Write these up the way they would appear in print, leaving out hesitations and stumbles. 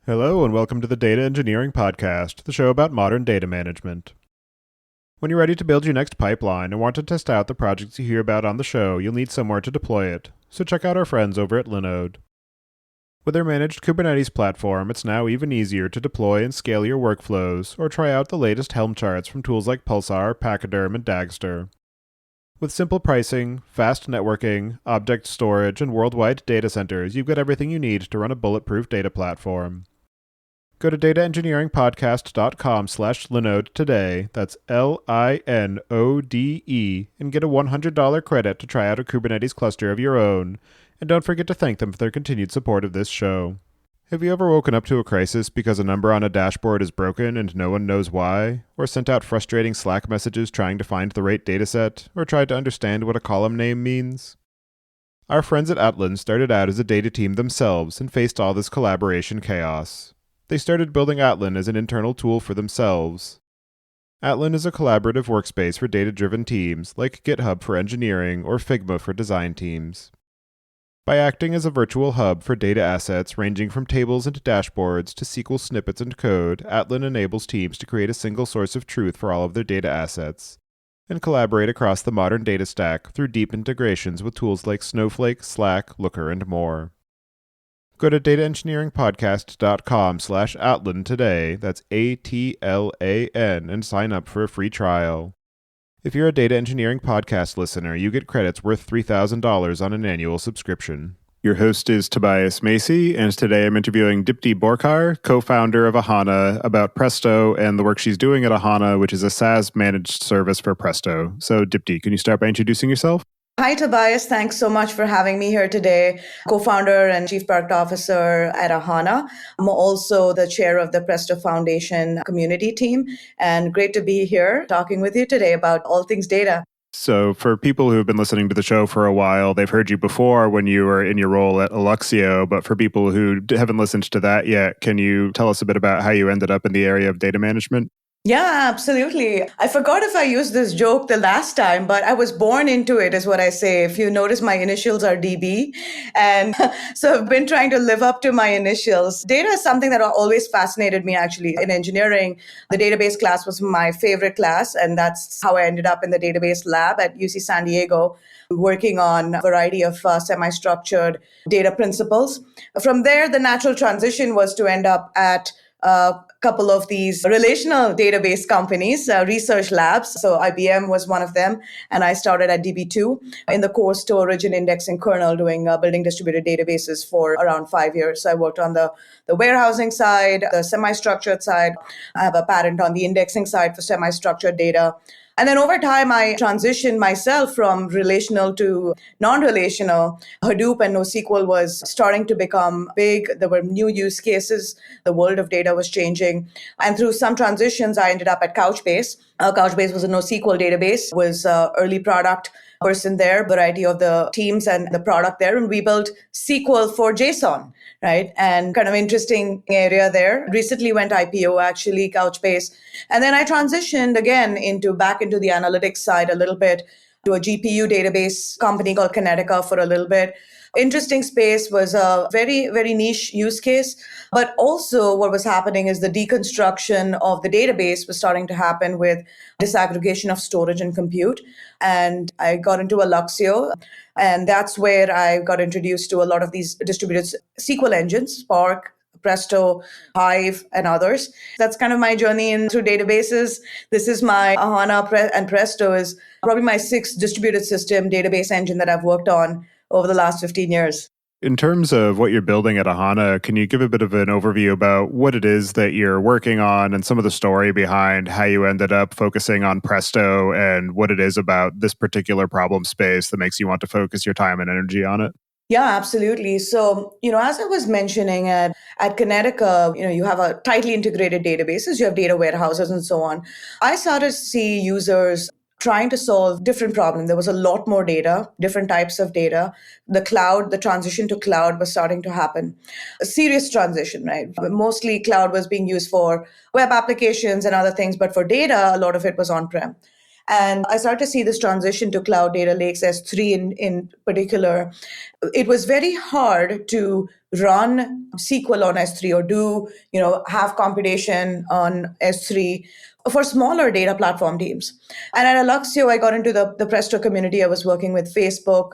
Hello and welcome to the Data Engineering Podcast, the show about modern data management. When you're ready to build your next pipeline and want to test out the projects you hear about on the show, you'll need somewhere to deploy it, so check out our friends over at Linode. With their managed Kubernetes platform, it's now even easier to deploy and scale your workflows, or try out the latest Helm charts from tools like Pulsar, Pachyderm, and Dagster. With simple pricing, fast networking, object storage, and worldwide data centers, you've got everything you need to run a bulletproof data platform. Go to dataengineeringpodcast.com/Linode today, that's Linode, and get a $100 credit to try out a Kubernetes cluster of your own. And don't forget to thank them for their continued support of this show. Have you ever woken up to a crisis because a number on a dashboard is broken and no one knows why? Or sent out frustrating Slack messages trying to find the right dataset? Or tried to understand what a column name means? Our friends at Atlan started out as a data team themselves and faced all this collaboration chaos. They started building Atlan as an internal tool for themselves. Atlan is a collaborative workspace for data-driven teams, like GitHub for engineering or Figma for design teams. By acting as a virtual hub for data assets ranging from tables and dashboards to SQL snippets and code, Atlan enables teams to create a single source of truth for all of their data assets, and collaborate across the modern data stack through deep integrations with tools like Snowflake, Slack, Looker, and more. Go to dataengineeringpodcast.com/Atlan today, that's ATLAN, and sign up for a free trial. If you're a Data Engineering Podcast listener, you get credits worth $3,000 on an annual subscription. Your host is Tobias Macy, and today I'm interviewing Dipti Borkar, co-founder of Ahana, about Presto and the work she's doing at Ahana, which is a SaaS managed service for Presto. So Dipti, can you start by introducing yourself? Hi, Tobias. Thanks so much for having me here today. Co-founder and Chief Product Officer at Ahana. I'm also the chair of the Presto Foundation community team. And great to be here talking with you today about all things data. So for people who have been listening to the show for a while, they've heard you before when you were in your role at Alluxio. But for people who haven't listened to that yet, can you tell us a bit about how you ended up in the area of data management? Yeah, absolutely. I forgot if I used this joke the last time, but I was born into it, is what I say. If you notice, my initials are DB. And so I've been trying to live up to my initials. Data is something that always fascinated me, actually. In engineering, the database class was my favorite class. And that's how I ended up in the database lab at UC San Diego, working on a variety of semi-structured data principles. From there, the natural transition was to end up at a couple of these relational database companies, research labs. So IBM was one of them. And I started at DB2 in the core storage and indexing kernel doing building distributed databases for around 5 years. So I worked on the warehousing side, the semi-structured side. I have a patent on the indexing side for semi-structured data. And then over time, I transitioned myself from relational to non-relational. Hadoop and NoSQL was starting to become big. There were new use cases. The world of data was changing. And through some transitions, I ended up at Couchbase. Couchbase was a NoSQL database, was an early product person there, variety of the teams and the product there. And we built SQL for JSON, right? And kind of interesting area there. Recently went IPO, actually, Couchbase. And then I transitioned again back into the analytics side a little bit to a GPU database company called Kinetica for a little bit. Interesting space, was a very, very niche use case. But also what was happening is the deconstruction of the database was starting to happen with disaggregation of storage and compute. And I got into Alluxio. And that's where I got introduced to a lot of these distributed SQL engines, Spark, Presto, Hive, and others. That's kind of my journey through databases. This is my Ahana and Presto is probably my sixth distributed system database engine that I've worked on over the last 15 years. In terms of what you're building at Ahana, can you give a bit of an overview about what it is that you're working on and some of the story behind how you ended up focusing on Presto and what it is about this particular problem space that makes you want to focus your time and energy on it? Yeah, absolutely. So, as I was mentioning at Kinetica, you have a tightly integrated databases, you have data warehouses and so on. I started to see users trying to solve different problems. There was a lot more data, different types of data. The transition to cloud was starting to happen. A serious transition, right? Mostly cloud was being used for web applications and other things, but for data, a lot of it was on-prem. And I started to see this transition to cloud data lakes, S3 in particular. It was very hard to run SQL on S3 or have computation on S3 for smaller data platform teams. And at Aluxio, I got into the Presto community. I was working with Facebook.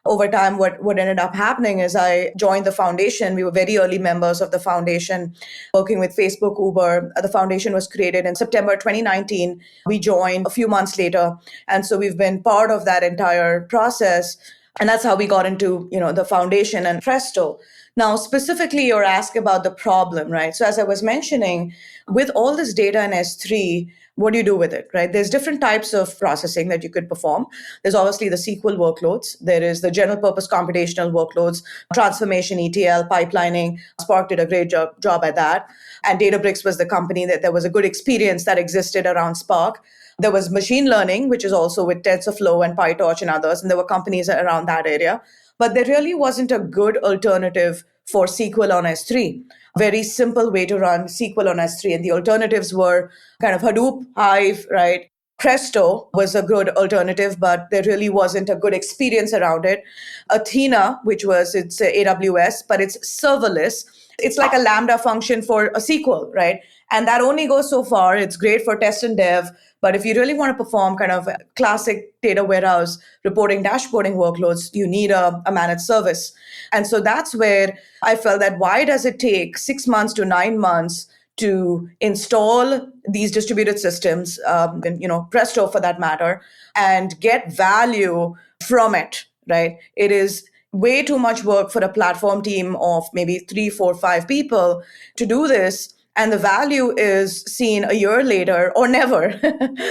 Over time, what ended up happening is I joined the foundation. We were very early members of the foundation, working with Facebook, Uber. The foundation was created in September 2019. We joined a few months later. And so we've been part of that entire process. And that's how we got into, the foundation and Presto. Now, specifically, you're asked about the problem, right? So as I was mentioning, with all this data in S3, what do you do with it, right? There's different types of processing that you could perform. There's obviously the SQL workloads. There is the general purpose computational workloads, transformation, ETL, pipelining. Spark did a great job at that. And Databricks was the company that there was a good experience that existed around Spark. There was machine learning, which is also with TensorFlow and PyTorch and others, and there were companies around that area. But there really wasn't a good alternative for SQL on S3. Very simple way to run SQL on S3. And the alternatives were kind of Hadoop, Hive, right? Presto was a good alternative, but there really wasn't a good experience around it. Athena, it's AWS, but it's serverless. It's like a Lambda function for a SQL, right? And that only goes so far. It's great for test and dev. But if you really want to perform kind of classic data warehouse reporting, dashboarding workloads, you need a managed service. And so that's where I felt that why does it take 6 months to 9 months to install these distributed systems, Presto for that matter, and get value from it, right? It is way too much work for a platform team of maybe 3, 4, 5 people to do this. And the value is seen a year later or never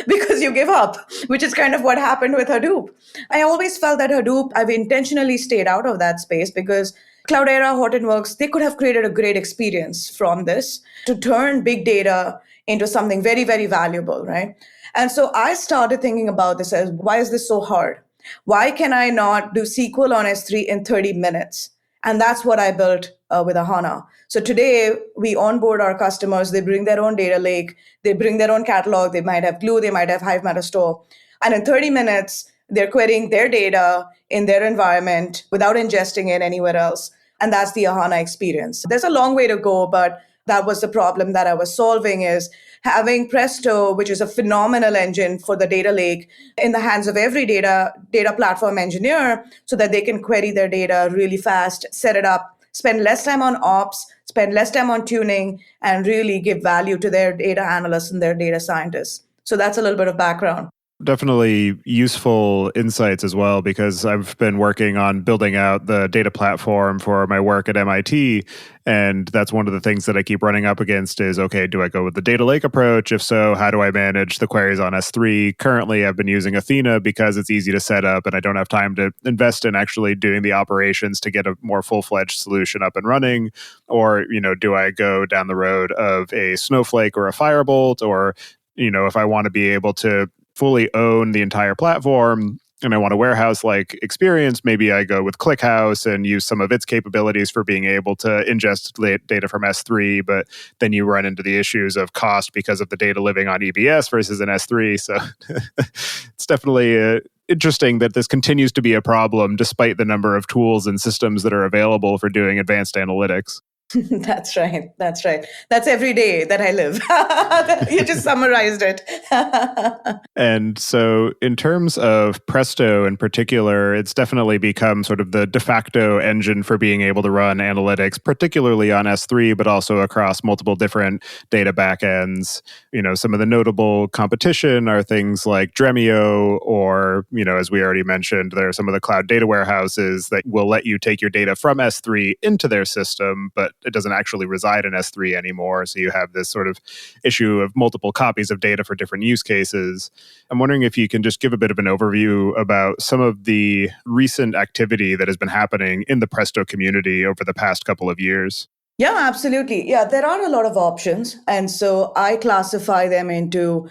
because you give up, which is kind of what happened with Hadoop. I always felt that Hadoop, I've intentionally stayed out of that space because Cloudera, Hortonworks, they could have created a great experience from this to turn big data into something very, very valuable, right? And so I started thinking about this as, why is this so hard? Why can I not do SQL on S3 in 30 minutes? And that's what I built with Ahana. So today we onboard our customers. They bring their own data lake. They bring their own catalog. They might have Glue. They might have Hive Metastore. And in 30 minutes, they're querying their data in their environment without ingesting it anywhere else. And that's the Ahana experience. There's a long way to go, but that was the problem that I was solving, is having Presto, which is a phenomenal engine for the data lake, in the hands of every data platform engineer so that they can query their data really fast, set it up, spend less time on ops, spend less time on tuning, and really give value to their data analysts and their data scientists. So that's a little bit of background. Definitely useful insights as well, because I've been working on building out the data platform for my work at MIT. And that's one of the things that I keep running up against is, okay, do I go with the data lake approach? If so, how do I manage the queries on S3? Currently, I've been using Athena because it's easy to set up and I don't have time to invest in actually doing the operations to get a more full-fledged solution up and running. Or, do I go down the road of a Snowflake or a Firebolt? Or, if I want to be able to fully own the entire platform and I want a warehouse-like experience, maybe I go with ClickHouse and use some of its capabilities for being able to ingest data from S3, but then you run into the issues of cost because of the data living on EBS versus an S3. So it's definitely interesting that this continues to be a problem despite the number of tools and systems that are available for doing advanced analytics. That's right. That's right. That's every day that I live. You just summarized it. And so in terms of Presto in particular, it's definitely become sort of the de facto engine for being able to run analytics, particularly on S3, but also across multiple different data backends. Some of the notable competition are things like Dremio, or, as we already mentioned, there are some of the cloud data warehouses that will let you take your data from S3 into their system, but it doesn't actually reside in S3 anymore. So you have this sort of issue of multiple copies of data for different use cases. I'm wondering if you can just give a bit of an overview about some of the recent activity that has been happening in the Presto community over the past couple of years. Yeah, absolutely. Yeah, there are a lot of options. And so I classify them into,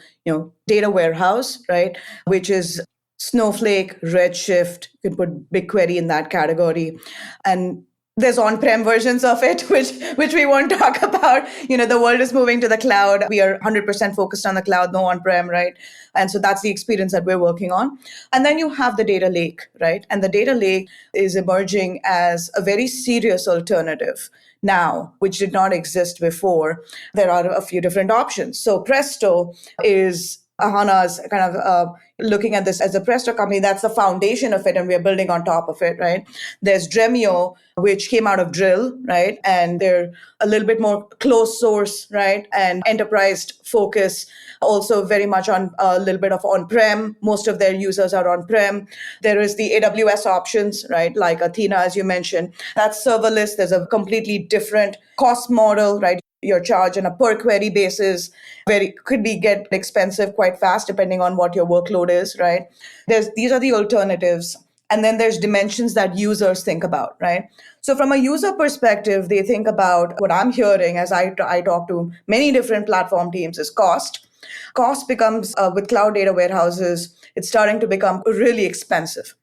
data warehouse, right? Which is Snowflake, Redshift, you can put BigQuery in that category. And There's on-prem versions of it, which we won't talk about. The world is moving to the cloud. We are 100% focused on the cloud, no on-prem, right? And so that's the experience that we're working on. And then you have the data lake, right? And the data lake is emerging as a very serious alternative now, which did not exist before. There are a few different options. So Presto is Ahana's kind of looking at this as a Presto company. That's the foundation of it, and we're building on top of it, right? There's Dremio, which came out of Drill, right? And they're a little bit more closed source, right? And enterprise focus, also very much on a little bit of on-prem. Most of their users are on-prem. There is the AWS options, right? Like Athena, as you mentioned. That's serverless. There's a completely different cost model, right? You're charged on a per query basis, where it could get expensive quite fast depending on what your workload is, right? These are the alternatives. And then there's dimensions that users think about, right? So from a user perspective, they think about what I'm hearing as I talk to many different platform teams is cost. Cost becomes, with cloud data warehouses, it's starting to become really expensive.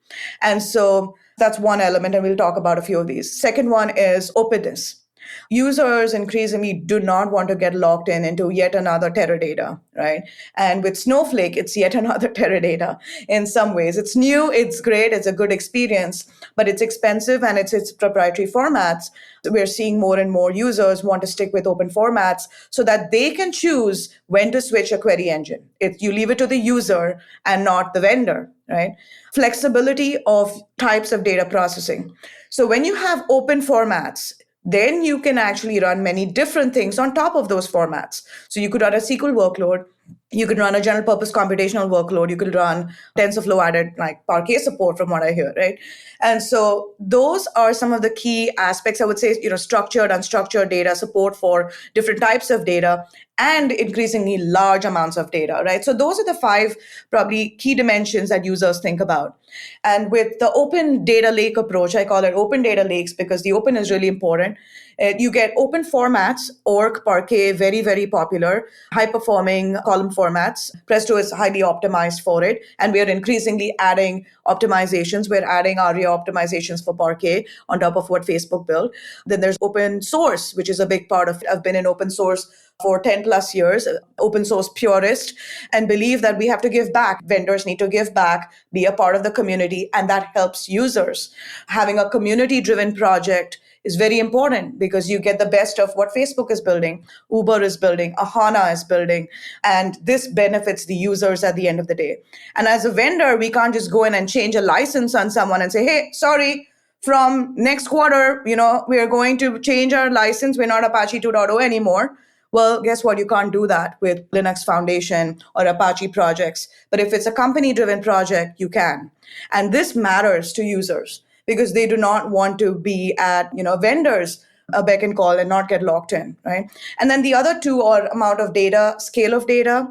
And so that's one element, and we'll talk about a few of these. Second one is openness. Users increasingly do not want to get locked into yet another Teradata, right? And with Snowflake, it's yet another Teradata in some ways. It's new, it's great, it's a good experience, but it's expensive and it's its proprietary formats. We're seeing more and more users want to stick with open formats so that they can choose when to switch a query engine. You leave it to the user and not the vendor, right? Flexibility of types of data processing. So when you have open formats, then you can actually run many different things on top of those formats. So you could run a SQL workload. You could run a general purpose computational workload. You could run TensorFlow added like Parquet support from what I hear, right? And so those are some of the key aspects, I would say, structured, unstructured data, support for different types of data, and increasingly large amounts of data, right? So those are the 5 probably key dimensions that users think about. And with the open data lake approach, I call it open data lakes because the open is really important. You get open formats, Orc, Parquet, very, very popular, high-performing column formats. Presto is highly optimized for it, and we are increasingly adding optimizations. We're adding ARIA optimizations for Parquet on top of what Facebook built. Then there's open source, which is a big part of it. I've been in open source for 10 plus years, open source purist, and believe that we have to give back. Vendors need to give back, be a part of the community, and that helps users. Having a community-driven project is very important because you get the best of what Facebook is building, Uber is building, Ahana is building, and this benefits the users at the end of the day. And as a vendor, we can't just go in and change a license on someone and say, hey, sorry, from next quarter, we are going to change our license. We're not Apache 2.0 anymore. Well, guess what? You can't do that with Linux Foundation or Apache projects. But if it's a company-driven project, you can. And this matters to users because they do not want to be at, vendors a beck and call and not get locked in, right? And then the other 2 are amount of data, scale of data.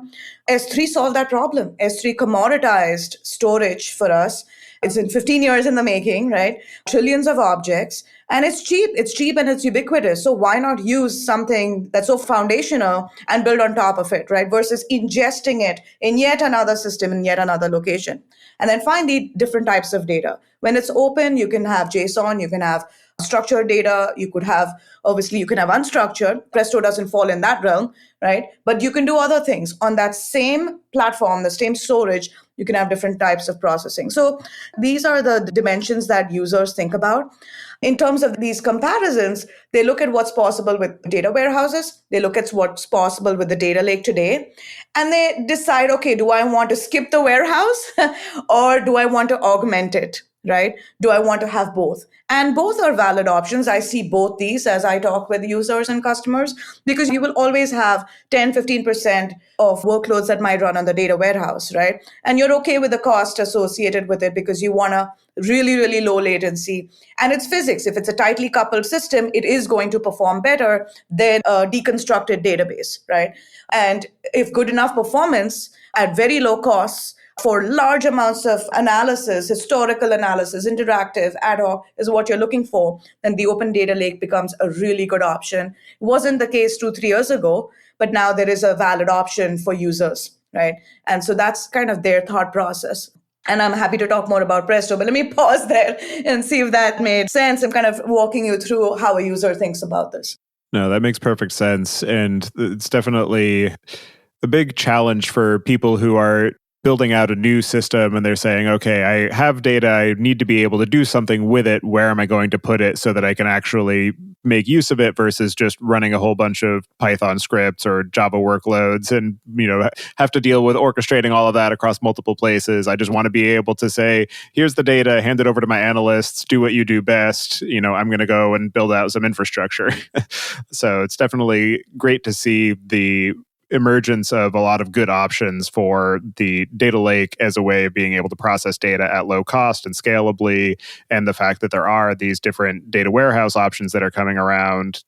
S3 solved that problem. S3 commoditized storage for us. It's in 15 years in the making, right? Trillions of objects. And it's cheap. It's cheap and it's ubiquitous. So why not use something that's so foundational and build on top of it, right? Versus ingesting it in yet another system, in yet another location. And then finally, different types of data. When it's open, you can have JSON, you can have structured data, you can have unstructured. Presto doesn't fall in that realm, right? But you can do other things. On that same platform, the same storage, you can have different types of processing. So these are the dimensions that users think about. In terms of these comparisons, they look at what's possible with data warehouses, they look at what's possible with the data lake today, and they decide, okay, do I want to skip the warehouse or do I want to augment it? Right? Do I want to have both? And both are valid options. I see both these as I talk with users and customers because you will always have 10, 15% of workloads that might run on the data warehouse, right? And you're okay with the cost associated with it because you want a really, really low latency. And it's physics. If it's a tightly coupled system, it is going to perform better than a deconstructed database, right? And if good enough performance at very low costs, for large amounts of analysis, historical analysis, interactive, ad hoc is what you're looking for, then the open data lake becomes a really good option. It wasn't the case 2-3 years ago, but now there is a valid option for users, right? And so that's kind of their thought process. And I'm happy to talk more about Presto, but let me pause there and see if that made sense. I'm kind of walking you through how a user thinks about this. No, that makes perfect sense. And it's definitely a big challenge for people who are building out a new system and they're saying, okay, I have data, I need to be able to do something with it. Where am I going to put it so that I can actually make use of it versus just running a whole bunch of Python scripts or Java workloads and, have to deal with orchestrating all of that across multiple places. I just want to be able to say, here's the data, hand it over to my analysts, do what you do best. I'm going to go and build out some infrastructure. So it's definitely great to see the emergence of a lot of good options for the data lake as a way of being able to process data at low cost and scalably, and the fact that there are these different data warehouse options that are coming around.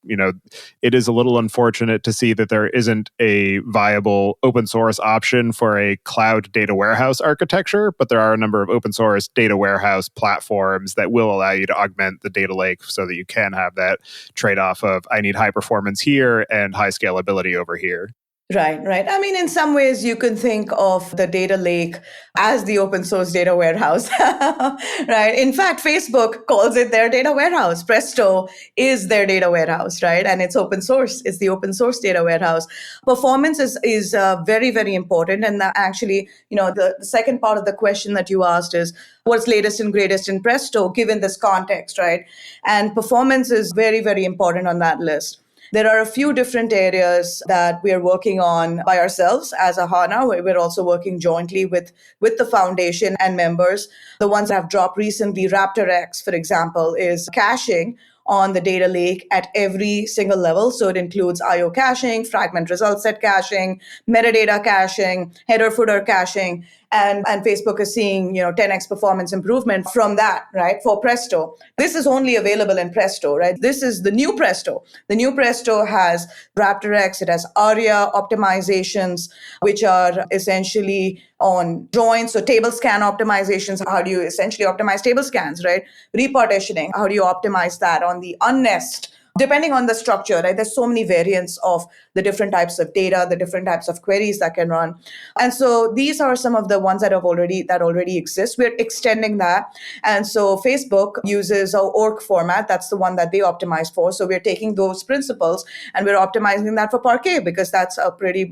It is a little unfortunate to see that there isn't a viable open source option for a cloud data warehouse architecture, but there are a number of open source data warehouse platforms that will allow you to augment the data lake so that you can have that trade-off of I need high performance here and high scalability over here. Right, right. I mean, in some ways, you can think of the data lake as the open source data warehouse, right? In fact, Facebook calls it their data warehouse. Presto is their data warehouse, right? And it's open source. It's the open source data warehouse. Performance is very, very important. And that actually, the second part of the question that you asked is, what's latest and greatest in Presto, given this context, right? And performance is very, very important on that list. There are a few different areas that we are working on by ourselves as Ahana. We're also working jointly with the foundation and members. The ones that have dropped recently, RaptorX, for example, is caching on the data lake at every single level. So it includes IO caching, fragment result set caching, metadata caching, header footer caching. And Facebook is seeing 10x performance improvement from that, right? For Presto. This is only available in Presto, right? This is the new Presto. The new Presto has RaptorX, it has ARIA optimizations, which are essentially on joins. So table scan optimizations, how do you essentially optimize table scans, right? Repartitioning, how do you optimize that on the unnest? Depending on the structure, right? There's so many variants of the different types of data, the different types of queries that can run. And so these are some of the ones that already exist. We're extending that. And so Facebook uses our org format. That's the one that they optimize for. So we're taking those principles and we're optimizing that for Parquet because that's a pretty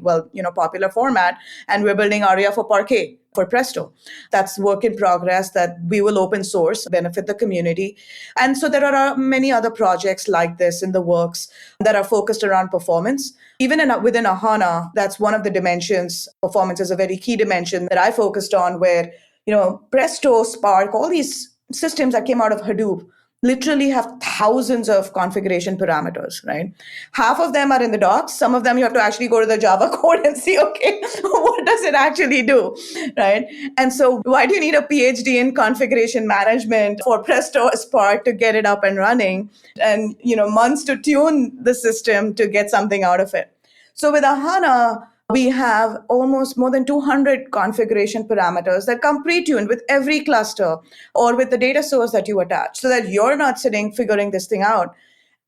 popular format. And we're building ARIA for Parquet, for Presto. That's work in progress that we will open source, benefit the community. And so there are many other projects like this in the works that are focused around performance. Even within Ahana, that's one of the dimensions. Performance is a very key dimension that I focused on where, Presto, Spark, all these systems that came out of Hadoop literally have thousands of configuration parameters, right? Half of them are in the docs. Some of them you have to actually go to the Java code and see, okay, what does it actually do, right? And so why do you need a PhD in configuration management for Presto or Spark to get it up and running and, months to tune the system to get something out of it? So with Ahana, we have almost more than 200 configuration parameters that come pre-tuned with every cluster or with the data source that you attach so that you're not sitting figuring this thing out.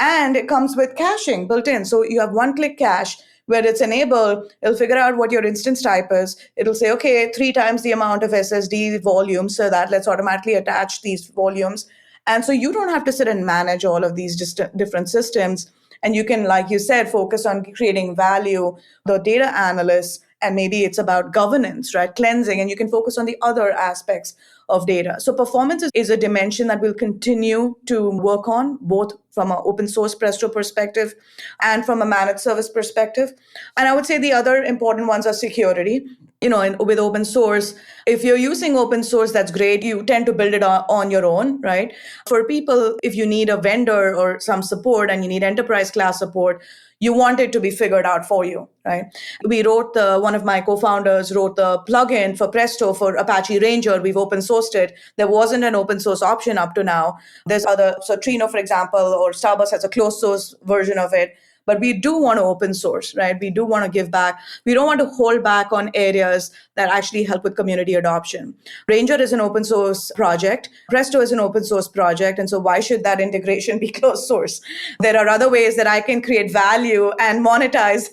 And it comes with caching built in. So you have one-click cache where it's enabled. It'll figure out what your instance type is. It'll say, okay, 3 times the amount of SSD volume, so that let's automatically attach these volumes. And so you don't have to sit and manage all of these different systems. And you can, like you said, focus on creating value, the data analysts, and maybe it's about governance, right? Cleansing, and you can focus on the other aspects of data. So performance is a dimension that we'll continue to work on, both from an open source Presto perspective and from a managed service perspective. And I would say the other important ones are security. With open source, if you're using open source, that's great. You tend to build it on your own, right? For people, if you need a vendor or some support and you need enterprise class support, you want it to be figured out for you, right? One of my co-founders wrote the plugin for Presto for Apache Ranger. We've open sourced it. There wasn't an open source option up to now. There's so Trino, for example, or Starbucks has a closed source version of it. but we do want to open source, right? We do want to give back. We don't want to hold back on areas that actually help with community adoption. Ranger is an open source project. Presto is an open source project. And so why should that integration be closed source? There are other ways that I can create value and monetize,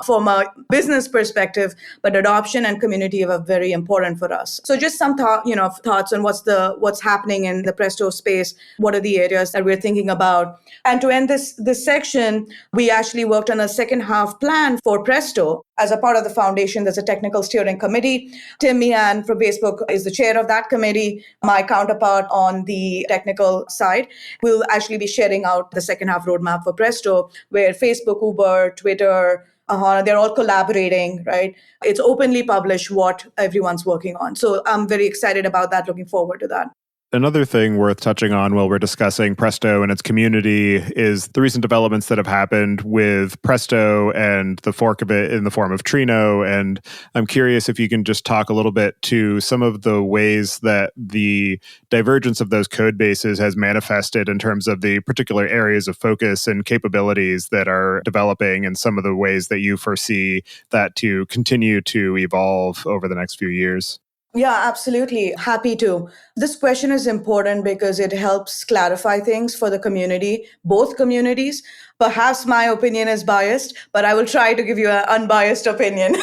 from a business perspective, but adoption and community are very important for us. So just some thoughts on what's happening in the Presto space. What are the areas that we're thinking about? And to end this section, we actually worked on a second half plan for Presto. As a part of the foundation, there's a technical steering committee. Tim Meehan from Facebook is the chair of that committee. My counterpart on the technical side will actually be sharing out the second half roadmap for Presto, where Facebook, Uber, Twitter, Ahana, they're all collaborating, right? It's openly published what everyone's working on. So I'm very excited about that, looking forward to that. Another thing worth touching on while we're discussing Presto and its community is the recent developments that have happened with Presto and the fork of it in the form of Trino. And I'm curious if you can just talk a little bit to some of the ways that the divergence of those code bases has manifested in terms of the particular areas of focus and capabilities that are developing, and some of the ways that you foresee that to continue to evolve over the next few years. Yeah, absolutely. Happy to. This question is important because it helps clarify things for the community, both communities. Perhaps my opinion is biased, but I will try to give you an unbiased opinion.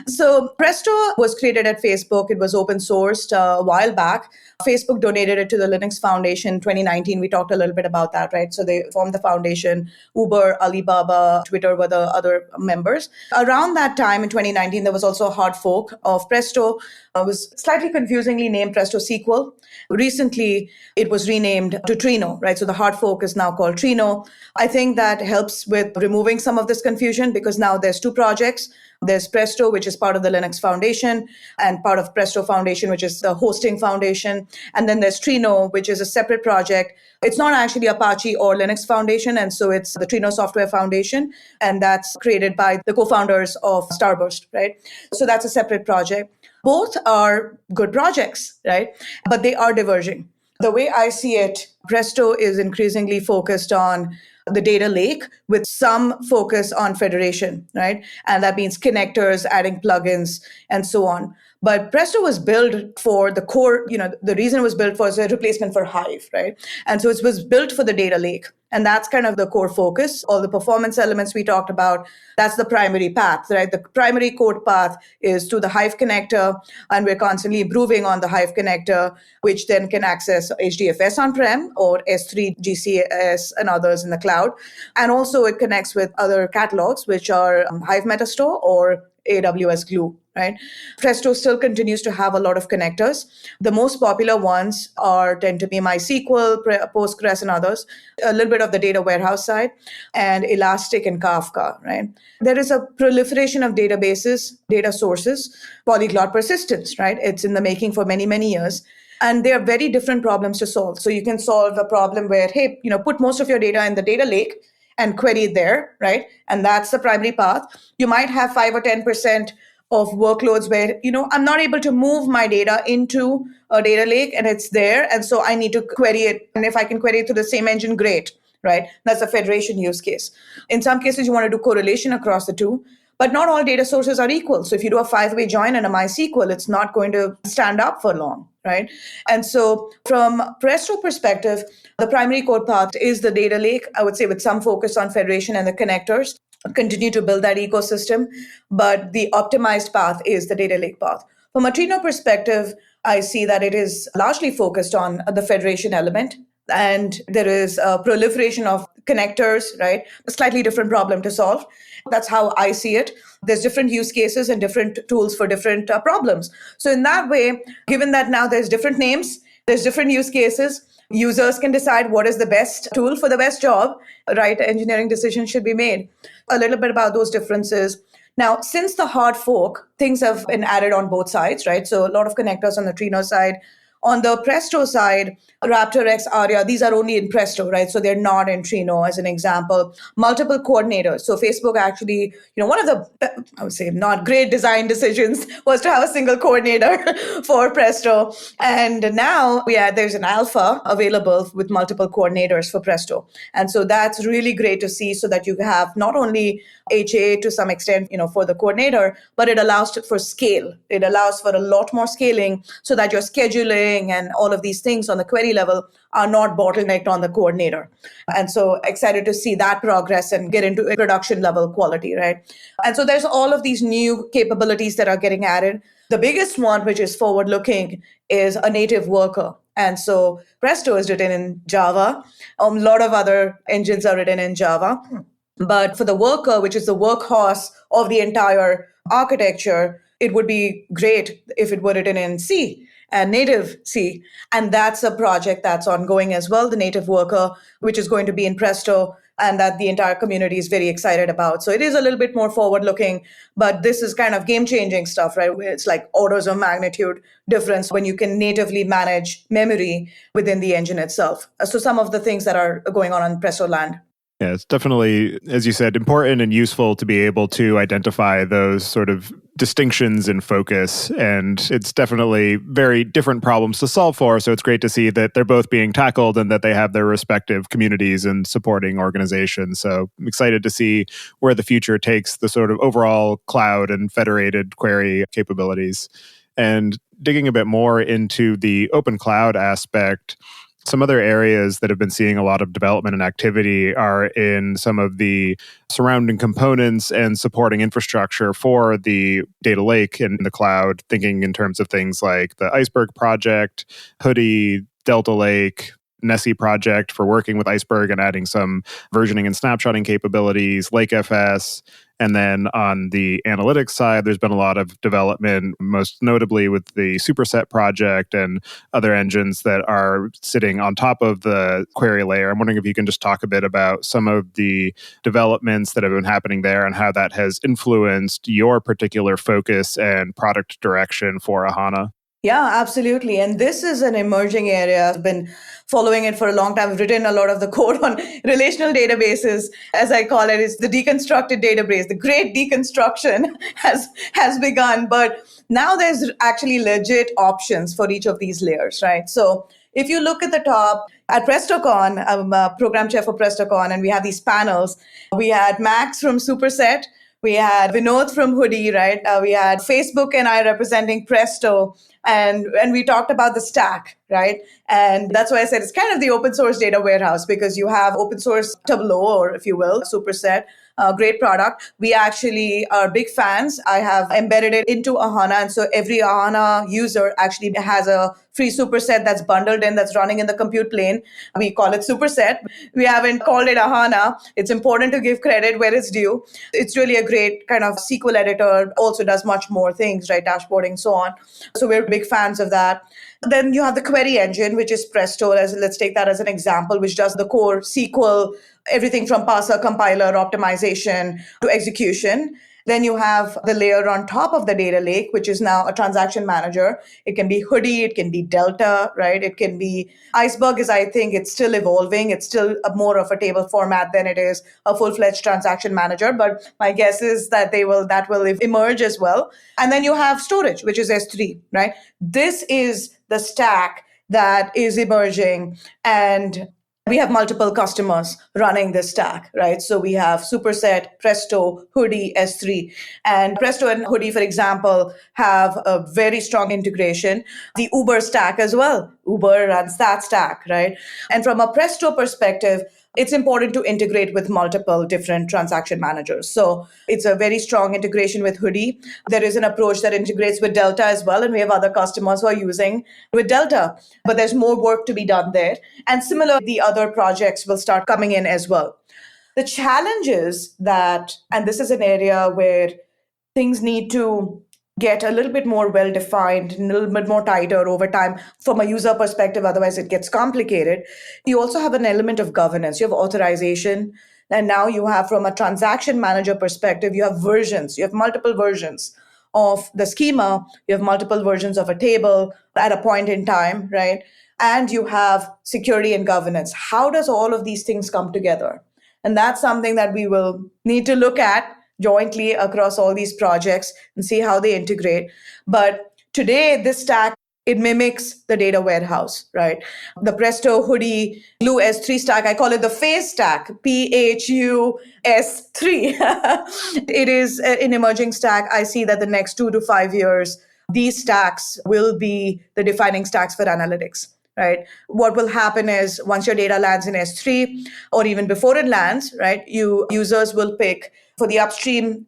So Presto was created at Facebook. It was open sourced a while back. Facebook donated it to the Linux Foundation in 2019. We talked a little bit about that, right? So they formed the foundation. Uber, Alibaba, Twitter were the other members. Around that time in 2019, there was also a hard fork of Presto. It was slightly confusingly named Presto SQL. Recently, it was renamed to Trino, right? So the hard fork is now called Trino. I think that helps with removing some of this confusion because now there's two projects. There's Presto, which is part of the Linux Foundation, and part of Presto Foundation, which is the hosting foundation. And then there's Trino, which is a separate project. It's not actually Apache or Linux Foundation, and so it's the Trino Software Foundation, and that's created by the co-founders of Starburst, right? So that's a separate project. Both are good projects, right? But they are diverging. The way I see it, Presto is increasingly focused on the data lake with some focus on federation, right? And that means connectors, adding plugins, and so on. But Presto was built for the core, the reason it was built for is a replacement for Hive, right? And so it was built for the data lake. And that's kind of the core focus. All the performance elements we talked about, that's the primary path, right? The primary code path is to the Hive connector, and we're constantly improving on the Hive connector, which then can access HDFS on-prem or S3 GCS and others in the cloud. And also it connects with other catalogs, which are Hive Metastore or AWS Glue, right? Presto still continues to have a lot of connectors. The most popular ones tend to be MySQL, Postgres, and others, a little bit of the data warehouse side, and Elastic and Kafka, right? There is a proliferation of databases, data sources, polyglot persistence, right? It's in the making for many, many years. And they are very different problems to solve. So you can solve a problem where, hey, put most of your data in the data lake and query it there, right? And that's the primary path. You might have 5 or 10% of workloads where, I'm not able to move my data into a data lake and it's there. And so I need to query it. And if I can query it through the same engine, great, right? That's a federation use case. In some cases, you want to do correlation across the two. But not all data sources are equal. So if you do a 5-way join in a MySQL, it's not going to stand up for long, right? And so from Presto perspective, the primary code path is the data lake, I would say, with some focus on federation and the connectors. Continue to build that ecosystem. But the optimized path is the data lake path. From a Trino perspective, I see that it is largely focused on the federation element. And there is a proliferation of connectors, right? A slightly different problem to solve. That's how I see it. There's different use cases and different tools for different problems. So in that way, given that now there's different names, there's different use cases, users can decide what is the best tool for the best job, right? Engineering decisions should be made. A little bit about those differences. Now, since the hard fork, things have been added on both sides, right? So a lot of connectors on the Trino side. On the Presto side, RaptorX, Aria, these are only in Presto, right? So they're not in Trino, as an example. Multiple coordinators. So Facebook actually, one of the, I would say, not great design decisions was to have a single coordinator for Presto. And now there's an alpha available with multiple coordinators for Presto. And so that's really great to see, so that you have not only HA to some extent, for the coordinator, but it allows for scale. It allows for a lot more scaling, so that your scheduling and all of these things on the query level are not bottlenecked on the coordinator. And so excited to see that progress and get into production level quality, right? And so there's all of these new capabilities that are getting added. The biggest one, which is forward looking, is a native worker. And so Presto is written in Java. A lot of other engines are written in Java. But for the worker, which is the workhorse of the entire architecture, it would be great if it were written in C and native C. And that's a project that's ongoing as well, the native worker, which is going to be in Presto, and that the entire community is very excited about. So it is a little bit more forward looking, but this is kind of game changing stuff, right? It's like orders of magnitude difference when you can natively manage memory within the engine itself. So some of the things that are going on Presto land. Yeah, it's definitely, as you said, important and useful to be able to identify those sort of distinctions in focus. And it's definitely very different problems to solve for. So it's great to see that they're both being tackled and that they have their respective communities and supporting organizations. So I'm excited to see where the future takes the sort of overall cloud and federated query capabilities. And digging a bit more into the open cloud aspect, some other areas that have been seeing a lot of development and activity are in some of the surrounding components and supporting infrastructure for the data lake in the cloud, thinking in terms of things like the Iceberg project, Hoodie, Delta Lake, Nessie project for working with Iceberg and adding some versioning and snapshotting capabilities, LakeFS. And then on the analytics side, there's been a lot of development, most notably with the Superset project and other engines that are sitting on top of the query layer. I'm wondering if you can just talk a bit about some of the developments that have been happening there and how that has influenced your particular focus and product direction for Ahana. Yeah, absolutely. And this is an emerging area. I've been following it for a long time. I've written a lot of the code on relational databases, as I call it. It's the deconstructed database. The great deconstruction has begun. But now there's actually legit options for each of these layers, right? So if you look at the top, at PrestoCon, I'm a program chair for PrestoCon, and we have these panels. We had Max from Superset. We had Vinod from Hoodie, right? We had Facebook and I representing Presto. And we talked about the stack, right? And that's why I said it's kind of the open source data warehouse, because you have open source Tableau, or if you will, Superset, great product. We actually are big fans. I have embedded it into Ahana. And so every Ahana user actually has a free superset that's bundled in, that's running in the compute plane. We call it Superset. We haven't called it Ahana. It's important to give credit where it's due. It's really a great kind of SQL editor, also does much more things, right? Dashboarding, so on. So we're big fans of that. Then you have the query engine, which is Presto. Let's take that as an example, which does the core SQL, everything from parser, compiler, optimization to execution. Then you have the layer on top of the data lake, which is now a transaction manager. It can be Hoodie, it can be Delta, right? It can be Iceberg I think it's still evolving. It's still more of a table format than it is a full-fledged transaction manager. But my guess is that that will emerge as well. And then you have storage, which is S3, right? This is the stack that is emerging. And we have multiple customers running this stack, right? So we have Superset, Presto, Hoodie, S3. And Presto and Hoodie, for example, have a very strong integration. The Uber stack as well. Uber runs that stack, right? And from a Presto perspective, it's important to integrate with multiple different transaction managers. So it's a very strong integration with Hoodie. There is an approach that integrates with Delta as well. And we have other customers who are using with Delta, but there's more work to be done there. And similar, the other projects will start coming in as well. The challenge is that, and this is an area where things need to get a little bit more well-defined, a little bit more tighter over time from a user perspective. Otherwise, it gets complicated. You also have an element of governance. You have authorization. And now you have, from a transaction manager perspective, you have versions. You have multiple versions of the schema. You have multiple versions of a table at a point in time, right? And you have security and governance. How does all of these things come together? And that's something that we will need to look at jointly across all these projects and see how they integrate. But today, this stack, it mimics the data warehouse, right? The Presto Hoodie Glue S3 stack, I call it the phase stack, PHUS3. It is an emerging stack. I see that the next 2 to 5 years, these stacks will be the defining stacks for analytics. Right. What will happen is once your data lands in S3 or even before it lands, right, users will pick for the upstream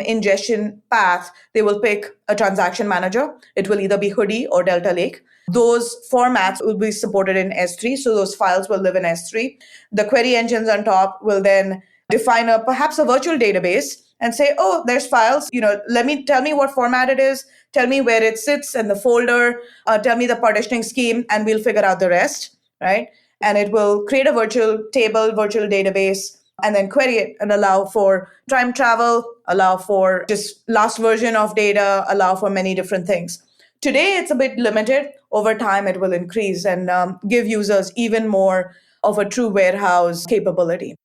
ingestion path, they will pick a transaction manager. It will either be Hoodie or Delta Lake. Those formats will be supported in S3, so those files will live in S3. The query engines on top will then define perhaps a virtual database and say, oh, there's files, tell me what format it is, tell me where it sits in the folder, tell me the partitioning scheme, and we'll figure out the rest, right? And it will create a virtual table, virtual database, and then query it and allow for time travel, allow for just last version of data, allow for many different things. Today, it's a bit limited. Over time, it will increase and give users even more of a true warehouse capability.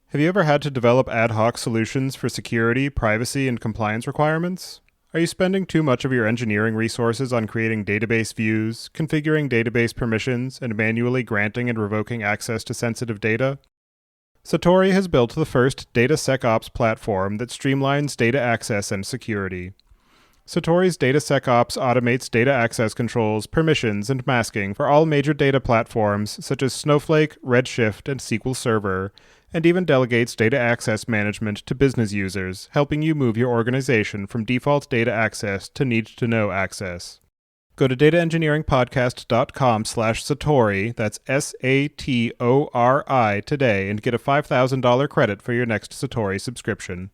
Have you ever had to develop ad hoc solutions for security, privacy, and compliance requirements? Are you spending too much of your engineering resources on creating database views, configuring database permissions, and manually granting and revoking access to sensitive data? Satori has built the first DataSecOps platform that streamlines data access and security. Satori's DataSecOps automates data access controls, permissions, and masking for all major data platforms such as Snowflake, Redshift, and SQL Server, and even delegates data access management to business users, helping you move your organization from default data access to need-to-know access. Go to dataengineeringpodcast.com/Satori, that's SATORI, today and get a $5,000 credit for your next Satori subscription.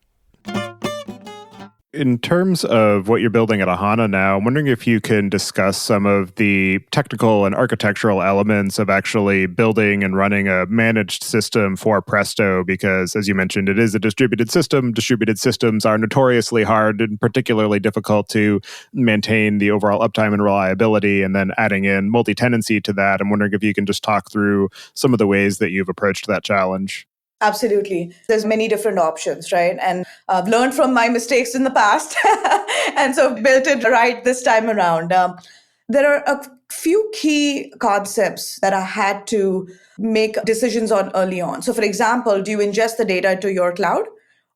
In terms of what you're building at Ahana now, I'm wondering if you can discuss some of the technical and architectural elements of actually building and running a managed system for Presto, because as you mentioned, it is a distributed system. Distributed systems are notoriously hard and particularly difficult to maintain the overall uptime and reliability, and then adding in multi-tenancy to that. I'm wondering if you can just talk through some of the ways that you've approached that challenge. Absolutely. There's many different options, right? And I've learned from my mistakes in the past and so built it right this time around. There are a few key concepts that I had to make decisions on early on. So for example, do you ingest the data to your cloud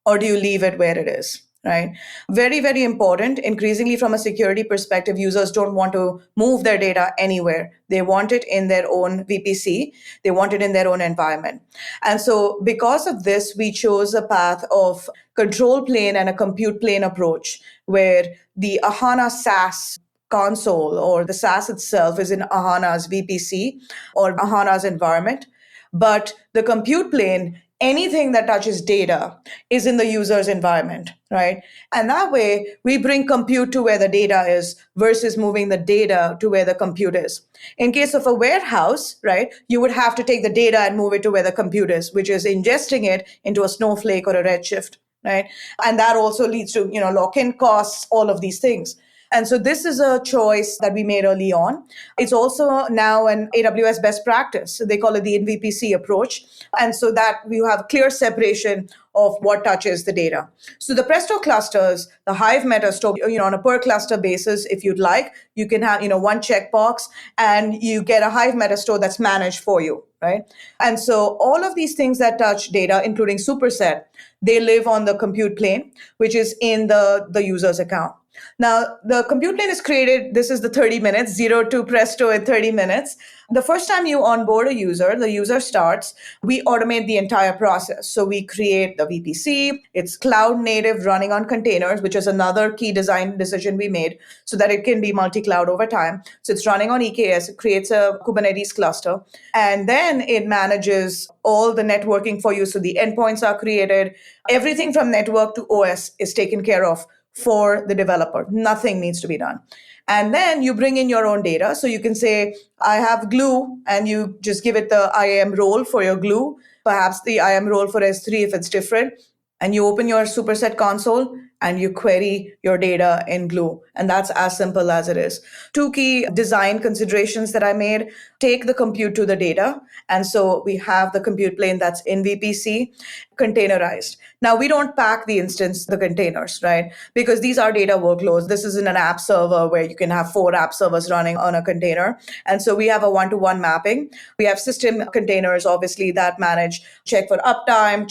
or do you leave it where it is? Right? Very, very important. Increasingly, from a security perspective, users don't want to move their data anywhere. They want it in their own VPC. They want it in their own environment. And so because of this, we chose a path of control plane and a compute plane approach, where the Ahana SaaS console or the SaaS itself is in Ahana's VPC or Ahana's environment. But the compute plane, anything that touches data is in the user's environment, right? And that way, we bring compute to where the data is versus moving the data to where the compute is. In case of a warehouse, right, you would have to take the data and move it to where the compute is, which is ingesting it into a Snowflake or a Redshift, right? And that also leads to, lock-in costs, all of these things. And so this is a choice that we made early on. It's also now an AWS best practice. So they call it the NVPC approach. And so that we have clear separation of what touches the data. So the Presto clusters, the Hive metastore, on a per cluster basis, if you'd like, you can have, one checkbox and you get a Hive metastore that's managed for you, right? And so all of these things that touch data, including superset, they live on the compute plane, which is in the user's account. Now, the compute plane is created, this is the 30 minutes, 0 to Presto in 30 minutes. The first time you onboard a user, the user starts, we automate the entire process. So we create the VPC, it's cloud native running on containers, which is another key design decision we made so that it can be multi-cloud over time. So it's running on EKS, it creates a Kubernetes cluster, and then it manages all the networking for you. So the endpoints are created, everything from network to OS is taken care of for the developer. Nothing needs to be done. And then you bring in your own data. So you can say, I have glue, and you just give it the IAM role for your glue, perhaps the IAM role for S3 if it's different. and you open your superset console and you query your data in Glue. And that's as simple as it is. Two key design considerations that I made: take the compute to the data. And so we have the compute plane that's in VPC, containerized. Now, we don't pack the instance, the containers, right? Because these are data workloads. This isn't an app server where you can have 4 app servers running on a container. And so we have a one-to-one mapping. We have system containers, obviously, that manage, check for uptime,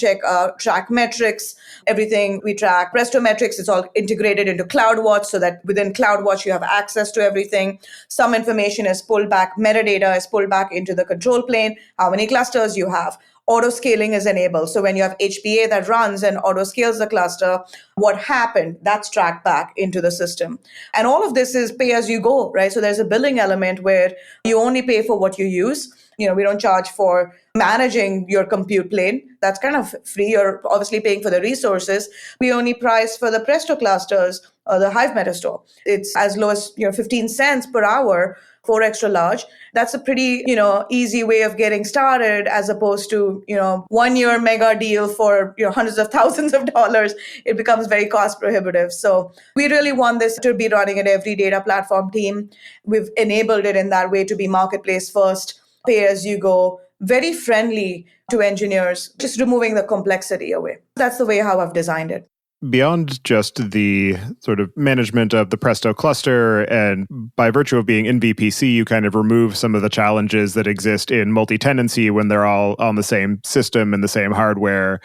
track metrics, everything we track. Presto metrics, it's all integrated into CloudWatch so that within CloudWatch, you have access to everything. Some information is pulled back, metadata is pulled back into the control plane, how many clusters you have. Auto scaling is enabled. So when you have HPA that runs and auto scales the cluster, what happened, that's tracked back into the system. And all of this is pay as you go, right? So there's a billing element where you only pay for what you use. We don't charge for managing your compute plane. That's kind of free. You're obviously paying for the resources. We only price for the Presto clusters or the Hive Metastore. It's as low as 15 cents per hour for extra large. That's a pretty, easy way of getting started, as opposed to, 1 year mega deal for hundreds of thousands of dollars. It becomes very cost prohibitive. So we really want this to be running at every data platform team. We've enabled it in that way to be marketplace first, pay as you go, very friendly to engineers, just removing the complexity away. That's the way how I've designed it. Beyond just the sort of management of the Presto cluster, and by virtue of being in VPC, you kind of remove some of the challenges that exist in multi-tenancy when they're all on the same system and the same hardware.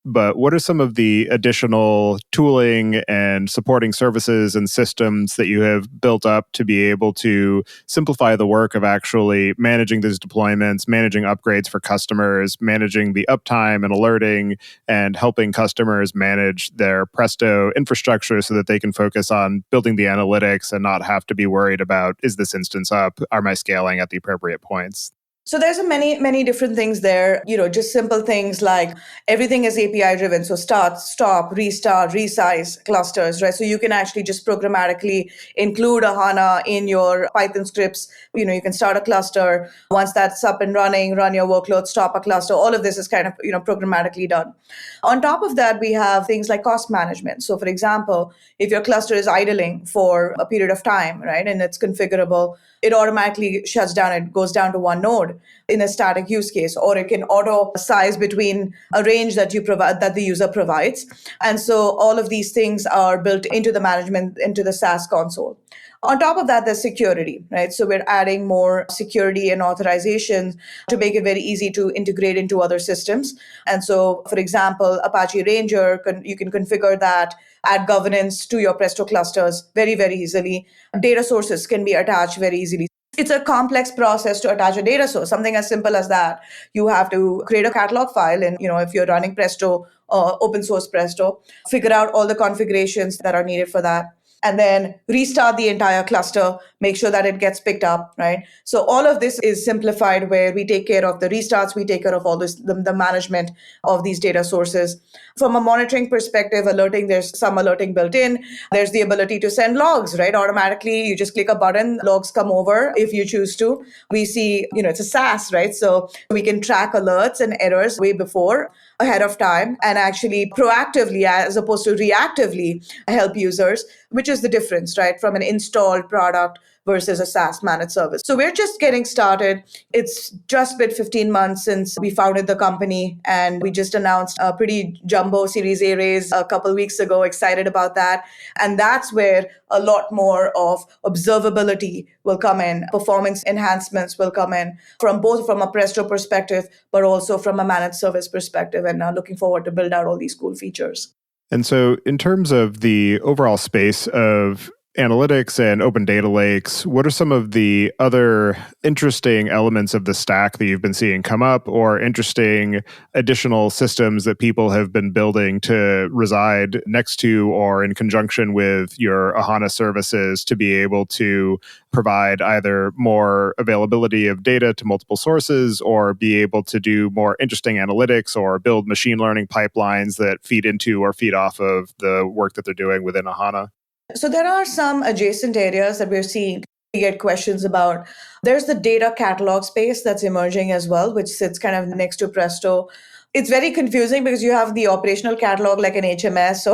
But what are some of the additional tooling and supporting services and systems that you have built up to be able to simplify the work of actually managing these deployments, managing upgrades for customers, managing the uptime and alerting, and helping customers manage their Presto infrastructure so that they can focus on building the analytics and not have to be worried about, is this instance up? Are my scaling at the appropriate points? So there's many different things there, just simple things like everything is API driven. So start, stop, restart, resize clusters, right? So you can actually just programmatically include Ahana in your Python scripts. You can start a cluster. Once that's up and running, run your workload, stop a cluster. All of this is kind of, programmatically done. On top of that, we have things like cost management. So for example, if your cluster is idling for a period of time, right, and it's configurable, it automatically shuts down. It goes down to one node in a static use case, or it can auto size between a range that you provide, that the user provides. And so all of these things are built into the management, into the SaaS console. On top of that, there's security, right? So we're adding more security and authorization to make it very easy to integrate into other systems. And so, for example, Apache Ranger, you can configure that, add governance to your Presto clusters very, very easily. Data sources can be attached very easily. It's a complex process to attach a data source, something as simple as that. You have to create a catalog file, and if you're running Presto, open source Presto, figure out all the configurations that are needed for that, and then restart the entire cluster, make sure that it gets picked up, right? So all of this is simplified, where we take care of the restarts, we take care of all this, the management of these data sources. From a monitoring perspective, alerting, there's some alerting built in. There's the ability to send logs, right? Automatically, you just click a button, logs come over if you choose to. We see, it's a SaaS, right? So we can track alerts and errors way before, ahead of time, and actually proactively, as opposed to reactively, help users, which is the difference, right, from an installed product versus a SaaS managed service. So we're just getting started. It's just been 15 months since we founded the company, and we just announced a pretty jumbo Series A raise a couple of weeks ago. Excited about that. And that's where a lot more of observability will come in, performance enhancements will come in, from a Presto perspective, but also from a managed service perspective. And looking forward to build out all these cool features. And so in terms of the overall space of analytics and open data lakes, what are some of the other interesting elements of the stack that you've been seeing come up, or interesting additional systems that people have been building to reside next to or in conjunction with your Ahana services to be able to provide either more availability of data to multiple sources, or be able to do more interesting analytics, or build machine learning pipelines that feed into or feed off of the work that they're doing within Ahana? So there are some adjacent areas that we're seeing we get questions about. There's the data catalog space that's emerging as well, which sits kind of next to Presto. It's very confusing because you have the operational catalog like an HMS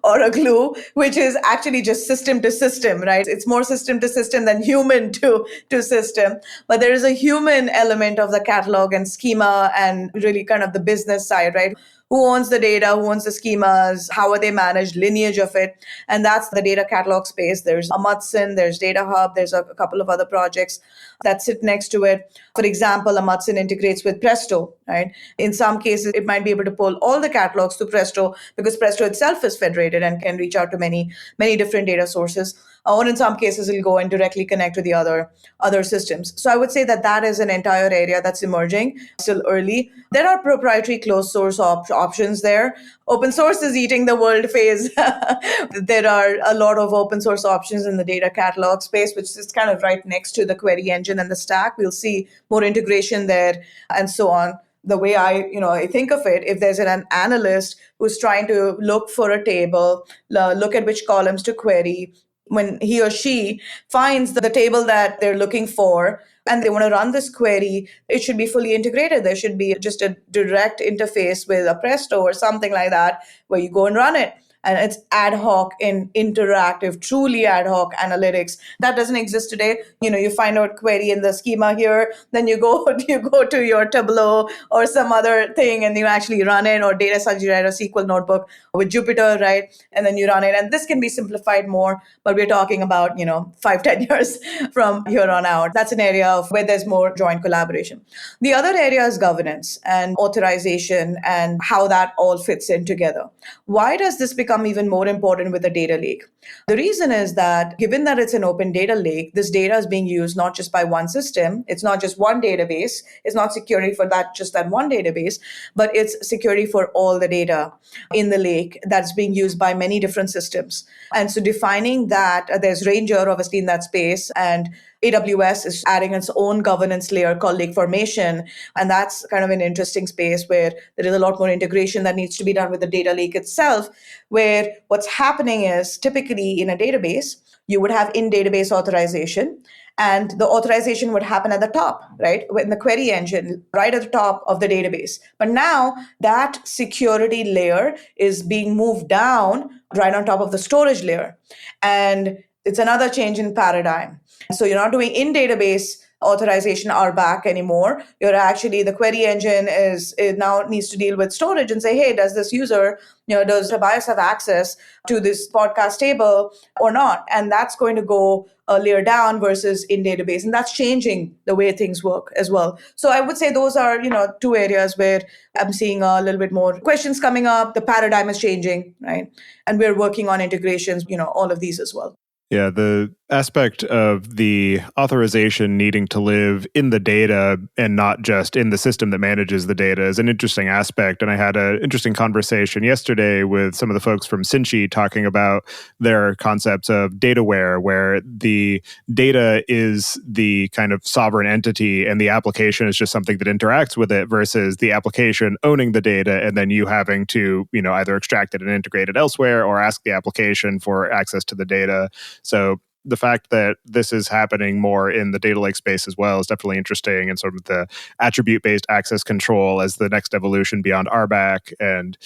or a glue, which is actually just system to system, right? It's more system to system than human to system. But there is a human element of the catalog and schema and really kind of the business side, right? Who owns the data, who owns the schemas, how are they managed, lineage of it. And that's the data catalog space. There's Amundsen, there's Data Hub, there's a couple of other projects that sit next to it. For example, Amundsen integrates with Presto, right? In some cases, it might be able to pull all the catalogs to Presto because Presto itself is federated and can reach out to many, many different data sources. Or in some cases, it'll go and directly connect to the other systems. So I would say that is an entire area that's emerging, still early. There are proprietary closed source options there. Open source is eating the world phase. There are a lot of open source options in the data catalog space, which is kind of right next to the query engine and the stack. We'll see more integration there and so on. The way I think of it, if there's an analyst who's trying to look for a table, look at which columns to query, when he or she finds the table that they're looking for and they want to run this query, it should be fully integrated. There should be just a direct interface with a Presto or something like that where you go and run it. And it's ad hoc and interactive, truly ad hoc analytics. That doesn't exist today. You find out query in the schema here, then you go to your Tableau or some other thing and you actually run it, or data science, you write a SQL notebook with Jupyter, right? And then you run it. And this can be simplified more, but we're talking about, 5-10 years from here on out. That's an area of where there's more joint collaboration. The other area is governance and authorization and how that all fits in together. Why does this become even more important with a data lake? The reason is that given that it's an open data lake, this data is being used not just by one system. It's not just one database. It's not security for just that one database, but it's security for all the data in the lake that's being used by many different systems. And so defining that, there's Ranger obviously in that space, and AWS is adding its own governance layer called Lake Formation. And that's kind of an interesting space where there is a lot more integration that needs to be done with the data lake itself, where what's happening is typically in a database, you would have in-database authorization, and the authorization would happen at the top, right? In the query engine, right at the top of the database. But now that security layer is being moved down right on top of the storage layer. And it's another change in paradigm. So you're not doing in-database authorization RBAC anymore. You're actually, the query engine it now needs to deal with storage and say, hey, does this user, does Tobias have access to this podcast table or not? And that's going to go a layer down versus in database. And that's changing the way things work as well. So I would say those are, two areas where I'm seeing a little bit more questions coming up. The paradigm is changing, right? And we're working on integrations, all of these as well. Yeah, the aspect of the authorization needing to live in the data and not just in the system that manages the data is an interesting aspect. And I had an interesting conversation yesterday with some of the folks from Sinchi talking about their concepts of dataware, where the data is the kind of sovereign entity and the application is just something that interacts with it, versus the application owning the data and then you having to, either extract it and integrate it elsewhere or ask the application for access to the data. So the fact that this is happening more in the data lake space as well is definitely interesting, and sort of the attribute-based access control as the next evolution beyond RBAC and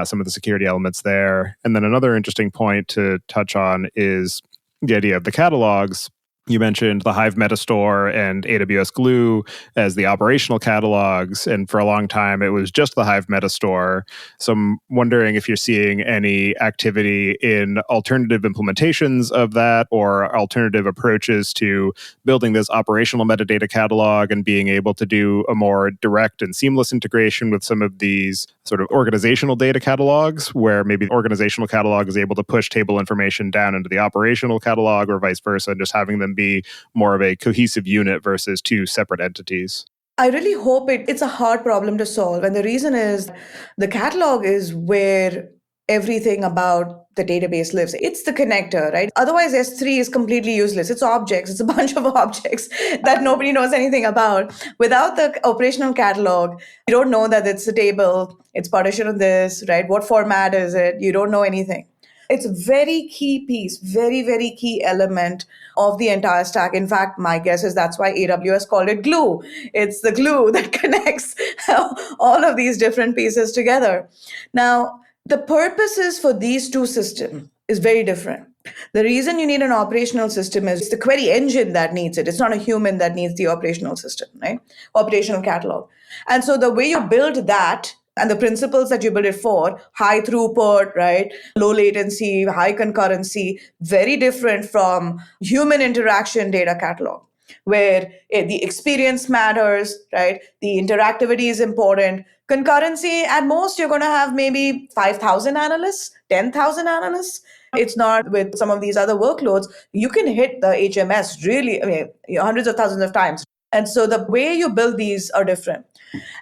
some of the security elements there. And then another interesting point to touch on is the idea of the catalogs. You mentioned the Hive Metastore and AWS Glue as the operational catalogs, and for a long time it was just the Hive Metastore. So I'm wondering if you're seeing any activity in alternative implementations of that or alternative approaches to building this operational metadata catalog and being able to do a more direct and seamless integration with some of these sort of organizational data catalogs, where maybe the organizational catalog is able to push table information down into the operational catalog or vice versa, and just having them be more of a cohesive unit versus two separate entities. I really hope it's a hard problem to solve. And the reason is the catalog is where everything about the database lives. It's the connector, right? Otherwise, S3 is completely useless. It's objects. It's a bunch of objects that nobody knows anything about. Without the operational catalog, you don't know that it's a table. It's partitioned on this, right? What format is it? You don't know anything. It's a very key piece, very, very key element of the entire stack. In fact, my guess is that's why AWS called it glue. It's the glue that connects all of these different pieces together. Now, the purposes for these two systems is very different. The reason you need an operational system is it's the query engine that needs it. It's not a human that needs the operational system, right? Operational catalog. And so the way you build that and the principles that you build it for, high throughput, right? Low latency, high concurrency, very different from human interaction data catalog, where the experience matters, right? The interactivity is important. Concurrency, at most, you're going to have maybe 5,000 analysts, 10,000 analysts. It's not with some of these other workloads. You can hit the HMS really, hundreds of thousands of times. And so the way you build these are different.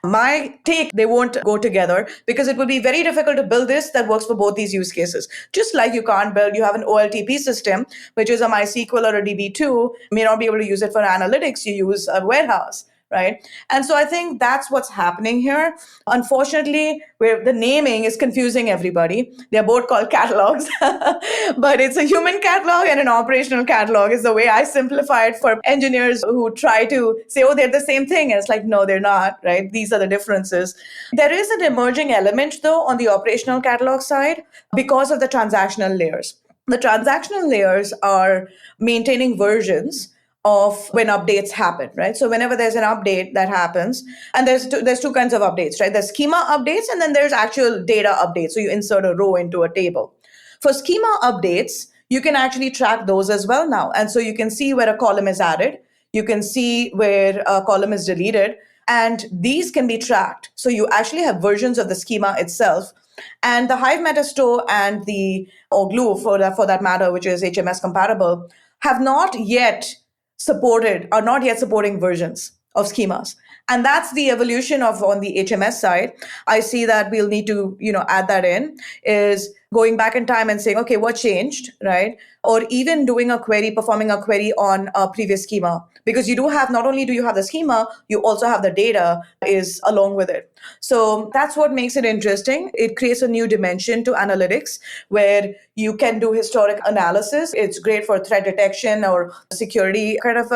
My take, they won't go together because it will be very difficult to build this that works for both these use cases. Just like you can't build, you have an OLTP system, which is a MySQL or a DB2, may not be able to use it for analytics, you use a warehouse. Right. And so I think that's what's happening here. Unfortunately, where the naming is confusing everybody. They're both called catalogs, but it's a human catalog and an operational catalog is the way I simplify it for engineers who try to say, oh, they're the same thing. And it's like, no, they're not. Right. These are the differences. There is an emerging element, though, on the operational catalog side because of the transactional layers. The transactional layers are maintaining versions of when updates happen, right? So whenever there's an update that happens, and there's two kinds of updates, right? There's schema updates, and then there's actual data updates. So you insert a row into a table. For schema updates, you can actually track those as well now. And so you can see where a column is added. You can see where a column is deleted. And these can be tracked. So you actually have versions of the schema itself. And the Hive Metastore and the Glue, for that matter, which is HMS compatible, have not yet are not yet supporting versions of schemas. And that's the evolution of on the HMS side. I see that we'll need to, add that in, is going back in time and saying, okay, what changed, right? Or even doing a query, performing a query on a previous schema. Because you do have, not only do you have the schema, you also have the data is along with it. So that's what makes it interesting. It creates a new dimension to analytics where you can do historic analysis. It's great for threat detection or security kind of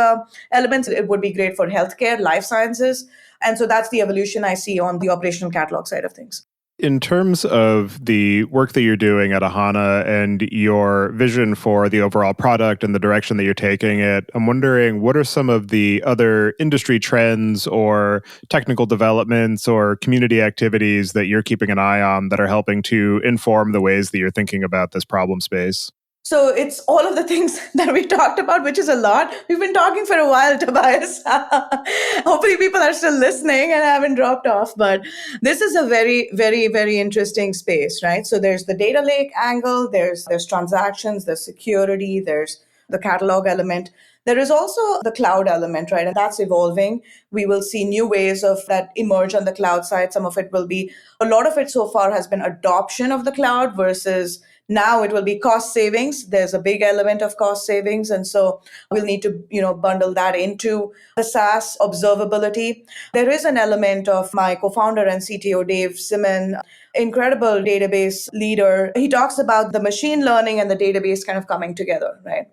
elements. It would be great for healthcare, life sciences. And so that's the evolution I see on the operational catalog side of things. In terms of the work that you're doing at Ahana and your vision for the overall product and the direction that you're taking it, I'm wondering what are some of the other industry trends or technical developments or community activities that you're keeping an eye on that are helping to inform the ways that you're thinking about this problem space? So it's all of the things that we talked about, which is a lot. We've been talking for a while, Tobias. Hopefully people are still listening and haven't dropped off. But this is a very, very, very interesting space, right? So there's the data lake angle, there's transactions, there's security, there's the catalog element. There is also the cloud element, right? And that's evolving. We will see new ways of that emerge on the cloud side. Some of it will be, a lot of it so far has been adoption of the cloud versus now it will be cost savings. There's a big element of cost savings. And so we'll need to, bundle that into the SaaS observability. There is an element of my co-founder and CTO, Dave Simon, incredible database leader. He talks about the machine learning and the database kind of coming together, right?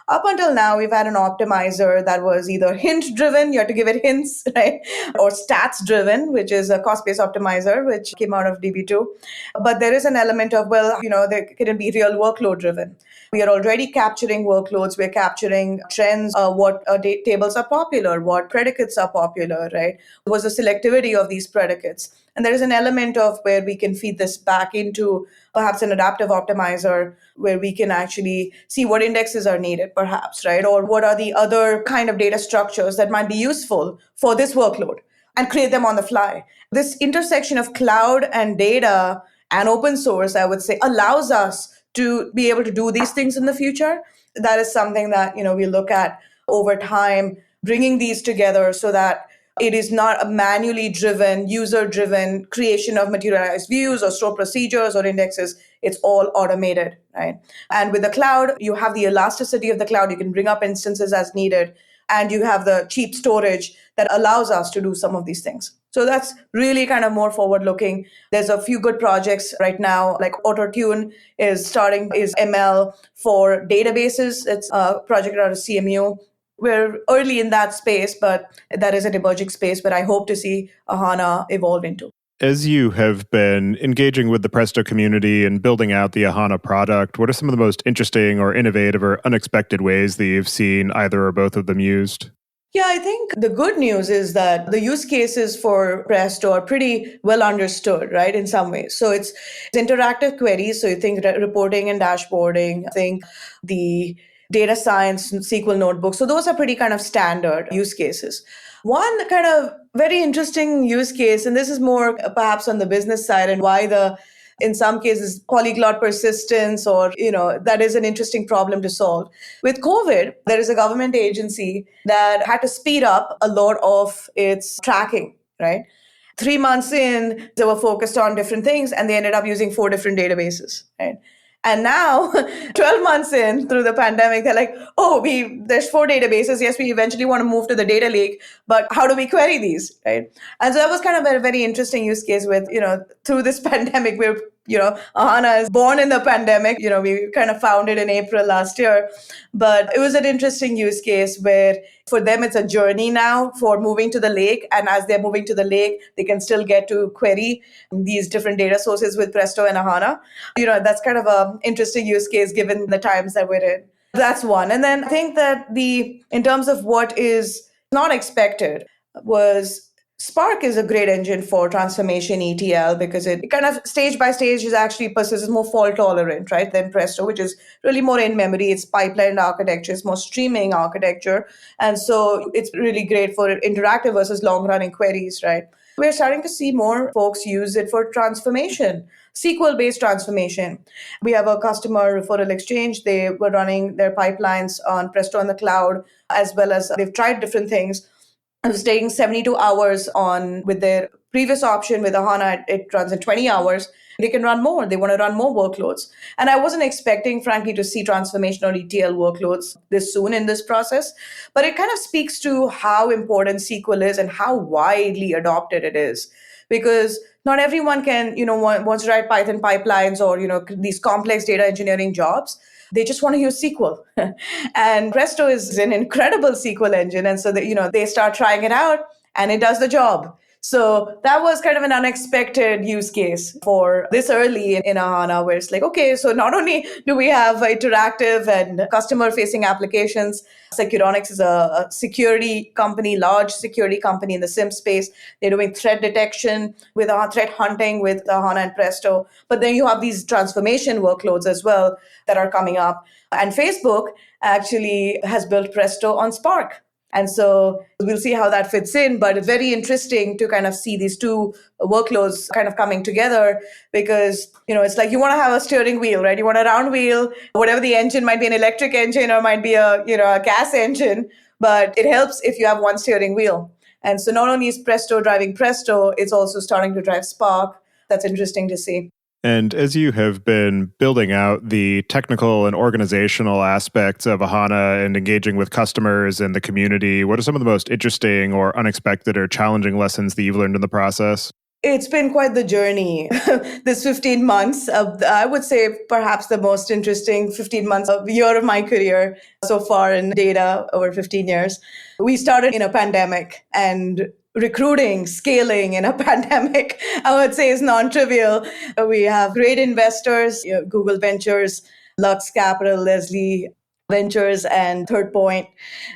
Up until now, we've had an optimizer that was either hint driven, you had to give it hints, right? Or stats driven, which is a cost-based optimizer, which came out of DB2. But there is an element of, there can be real workload driven. We are already capturing workloads. We're capturing trends, what tables are popular, what predicates are popular, right? What's the selectivity of these predicates? And there is an element of where we can feed this back into perhaps an adaptive optimizer where we can actually see what indexes are needed, perhaps, right? Or what are the other kind of data structures that might be useful for this workload and create them on the fly. This intersection of cloud and data and open source, I would say, allows us to be able to do these things in the future. That is something that, we look at over time, bringing these together so that it is not a manually driven, user-driven creation of materialized views or store procedures or indexes. It's all automated, right? And with the cloud, you have the elasticity of the cloud. You can bring up instances as needed. and you have the cheap storage that allows us to do some of these things. So that's really kind of more forward looking. There's a few good projects right now, like AutoTune is ML for databases. It's a project out of CMU. We're early in that space, but that is an emerging space, but I hope to see Ahana evolve into. As you have been engaging with the Presto community and building out the Ahana product, what are some of the most interesting or innovative or unexpected ways that you've seen either or both of them used? Yeah, I think the good news is that the use cases for Presto are pretty well understood, right, in some ways. So it's interactive queries. So you think reporting and dashboarding, I think the data science SQL notebook. So those are pretty kind of standard use cases. One kind of very interesting use case, and this is more perhaps on the business side and why in some cases, polyglot persistence, or, that is an interesting problem to solve. With COVID, there is a government agency that had to speed up a lot of its tracking, right? 3 months in, they were focused on different things and they ended up using 4 different databases, right? And now, 12 months in through the pandemic, they're like, oh, there's 4 databases. Yes, we eventually want to move to the data lake, but how do we query these, right? And so that was kind of a very interesting use case with, through this pandemic, Ahana is born in the pandemic. We kind of found it in April last year, but it was an interesting use case where for them, it's a journey now for moving to the lake. And as they're moving to the lake, they can still get to query these different data sources with Presto and Ahana. That's kind of an interesting use case given the times that we're in. That's one. And then I think that in terms of what is not expected was Spark is a great engine for transformation ETL because it kind of stage by stage is actually is more fault tolerant, right, than Presto, which is really more in memory. It's pipelined architecture, it's more streaming architecture. And so it's really great for interactive versus long running queries, right? We're starting to see more folks use it for transformation, SQL-based transformation. We have a customer referral exchange. They were running their pipelines on Presto on the cloud, as well as they've tried different things. It was taking 72 hours with their previous option with Ahana. It runs in 20 hours. They can run more. They want to run more workloads. And I wasn't expecting, frankly, to see transformation or ETL workloads this soon in this process. But it kind of speaks to how important SQL is and how widely adopted it is. Because not everyone can, wants to write Python pipelines or, these complex data engineering jobs. They just want to use SQL. And Presto is an incredible SQL engine. And so, they start trying it out and it does the job. So that was kind of an unexpected use case for this early in Ahana, where it's like, okay, so not only do we have interactive and customer-facing applications, Securonics is a security company, large security company in the SIM space. They're doing threat detection with threat hunting with Ahana and Presto. But then you have these transformation workloads as well that are coming up. And Facebook actually has built Presto on Spark. And so we'll see how that fits in, but it's very interesting to kind of see these two workloads kind of coming together because, it's like you want to have a steering wheel, right? You want a round wheel, whatever the engine might be an electric engine or might be a gas engine, but it helps if you have one steering wheel. And so not only is Presto driving Presto, it's also starting to drive Spark. That's interesting to see. And as you have been building out the technical and organizational aspects of Ahana and engaging with customers and the community, what are some of the most interesting or unexpected or challenging lessons that you've learned in the process? It's been quite the journey. This 15 months, I would say perhaps the most interesting 15 months of year of my career so far in data over 15 years. We started in a pandemic and recruiting, scaling in a pandemic, I would say is non-trivial. We have great investors, Google Ventures, Lux Capital, Leslie Ventures, and Third Point,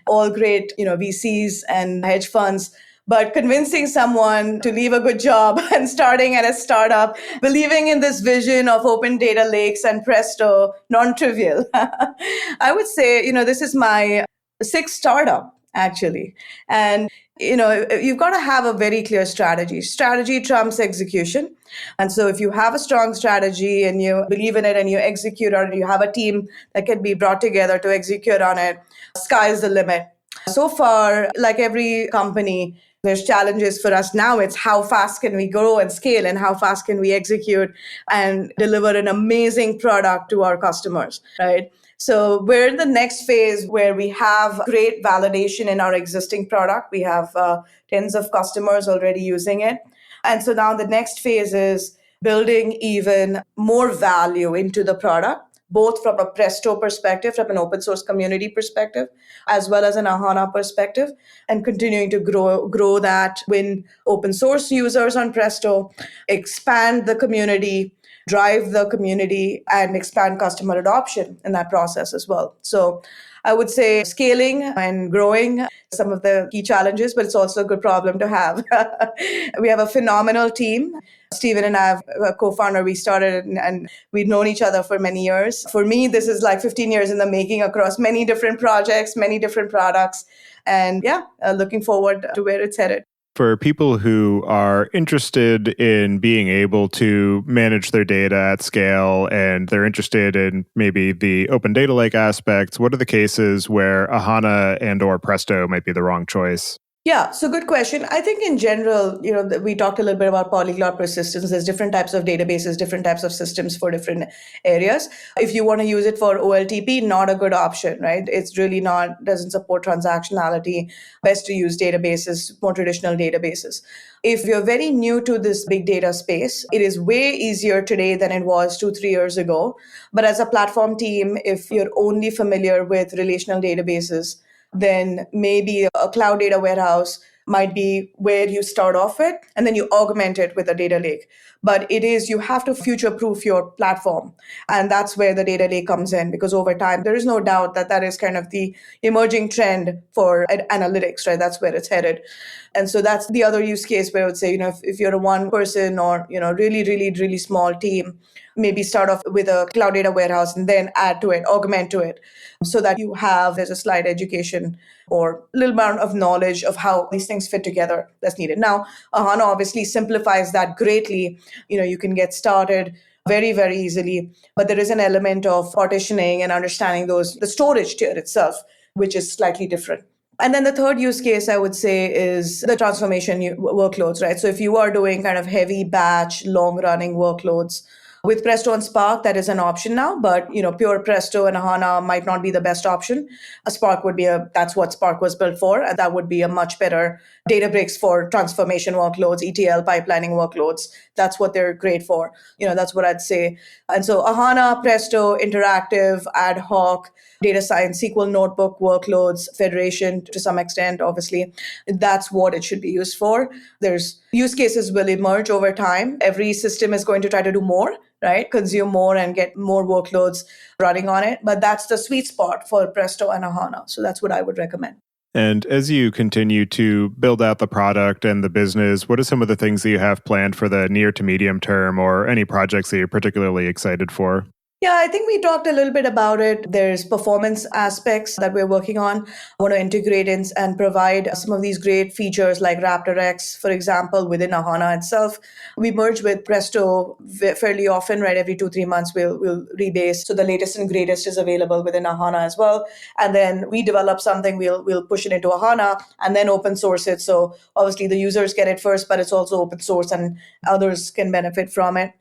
all great, VCs and hedge funds. But convincing someone to leave a good job and starting at a startup, believing in this vision of open data lakes and Presto, non-trivial. I would say, this is my 6th startup, actually. And you've got to have a very clear strategy. Strategy trumps execution. And so if you have a strong strategy and you believe in it and you execute on it, you have a team that can be brought together to execute on it, sky's the limit. So far, like every company, There's challenges for us now. It's how fast can we grow and scale, and how fast can we execute and deliver an amazing product to our customers, right? So we're in the next phase where we have great validation in our existing product. We have tens of customers already using it. And so now the next phase is building even more value into the product, both from a Presto perspective, from an open source community perspective, as well as an Ahana perspective, and continuing to grow that, win open source users on Presto, expand the community, drive the community, and expand customer adoption in that process as well. So I would say scaling and growing some of the key challenges, but it's also a good problem to have. We have a phenomenal team. Steven and I have a co-founder. We started and we've known each other for many years. For me, this is like 15 years in the making across many different projects, many different products. And looking forward to where it's headed. For people who are interested in being able to manage their data at scale and they're interested in maybe the open data lake aspects, what are the cases where Ahana and or Presto might be the wrong choice? Yeah, so good question. I think in general, we talked a little bit about polyglot persistence. There's different types of databases, different types of systems for different areas. If you want to use it for OLTP, not a good option, right? It's really doesn't support transactionality. Best to use databases, more traditional databases. If you're very new to this big data space, it is way easier today than it was 2-3 years ago. But as a platform team, if you're only familiar with relational databases, then maybe a cloud data warehouse might be where you start off with, and then you augment it with a data lake. But you have to future-proof your platform. And that's where the data lake comes in, because over time, there is no doubt that is kind of the emerging trend for analytics, right? That's where it's headed. And so that's the other use case where I would say, if you're a one person or, really, really, really small team, maybe start off with a cloud data warehouse and then add to it, augment to it, so that there's a slight education or a little amount of knowledge of how these things fit together that's needed. Now, Ahana obviously simplifies that greatly. You can get started very, very easily, but there is an element of partitioning and understanding the storage tier itself, which is slightly different. And then the third use case I would say is the transformation workloads, right? So if you are doing kind of heavy batch, long running workloads, with Presto and Spark, that is an option now, but pure Presto and Ahana might not be the best option. That's what Spark was built for, and that would be a much better Databricks for transformation workloads, ETL pipelining workloads. That's what they're great for. That's what I'd say. And so Ahana, Presto, interactive, ad hoc, data science, SQL notebook workloads, federation to some extent, obviously, that's what it should be used for. There's use cases will emerge over time. Every system is going to try to do more, right? Consume more and get more workloads running on it. But that's the sweet spot for Presto and Ahana. So that's what I would recommend. And as you continue to build out the product and the business, what are some of the things that you have planned for the near to medium term, or any projects that you're particularly excited for? Yeah, I think we talked a little bit about it. There's performance aspects that we're working on. I want to integrate in and provide some of these great features like RaptorX, for example, within Ahana itself. We merge with Presto fairly often, right? Every 2-3 months, we'll rebase. So the latest and greatest is available within Ahana as well. And then we develop something, we'll push it into Ahana and then open source it. So obviously the users get it first, but it's also open source and others can benefit from it.